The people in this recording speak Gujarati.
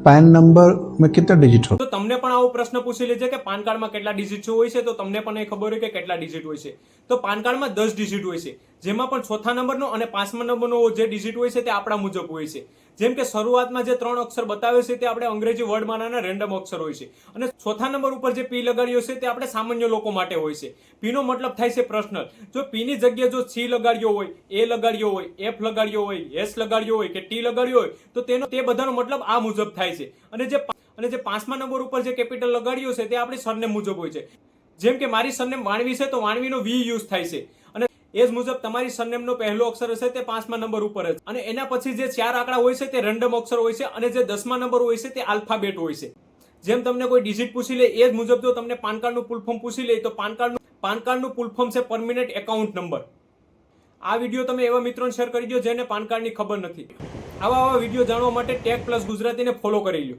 पैन नंबर में कितना डिजिट हो? तो તમને પણ આવો પ્રશ્ન પૂછી લેજે કે પાન કાર્ડમાં કેટલા ડિજિટ હોય છે, તો તમને પણ એ ખબર હોય કે કેટલા ડિજિટ હોય છે. તો પાન કાર્ડમાં 10 ડિજિટ હોય છે, જેમાં પણ ચોથા નંબરનો અને પાંચમા નંબરનો જે ડિજિટ હોય છે તે આપણા મુજબ હોય છે. જેમ કે શરૂઆતમાં જે 3 અક્ષર બતાવે છે તે આપણે અંગ્રેજી વર્ડમાંના રેન્ડમ અક્ષર હોય છે, અને ચોથા નંબર ઉપર જે પી લગાડ્યો છે તે આપણે સામાન્ય લોકો માટે હોય છે. પી નો મતલબ થાય છે પર્સનલ. જો પી ની જગ્યાએ જો સી લગાડ્યો હોય, એ લગાડ્યો હોય, એફ લગાડ્યો હોય, એસ લગાડ્યો હોય કે ટી લગાડ્યો હોય, તો તે બધાનો મતલબ આ મુજબ થાય છે. અને જે પાંચમા નંબર ઉપર જે કેપિટલ લગાડ્યો છે તે આપણી સરનેમ મુજબ હોય છે. જેમ કે મારી સરનેમ વાણવી છે તો વાણવીનો વી યુઝ થાય છે, અને એ જ મુજબ તમારી સરનેમનો પહેલો અક્ષર હશે તે પાંચમા નંબર ઉપર જ, અને એના પછી જે 4 આંકડા હોય છે તે રેન્ડમ અક્ષર હોય છે, અને જે 10મા નંબર હોય છે તે આલ્ફાબેટ હોય છે. જેમ તમને કોઈ ડિજિટ પૂછી લે એ જ મુજબ જો તમને પાન કાર્ડનું ફૂલ ફોર્મ પૂછી લે તો પાન કાર્ડનું ફૂલ ફોર્મ છે પરમિનન્ટ એકાઉન્ટ નંબર. આ વિડીયો તમે એવા મિત્રોને શેર કરી દો જેને પાન કાર્ડની ખબર નથી. આવા વિડીયો જાણવા માટે ટેક પ્લસ ગુજરાતીને ફોલો કરી લો.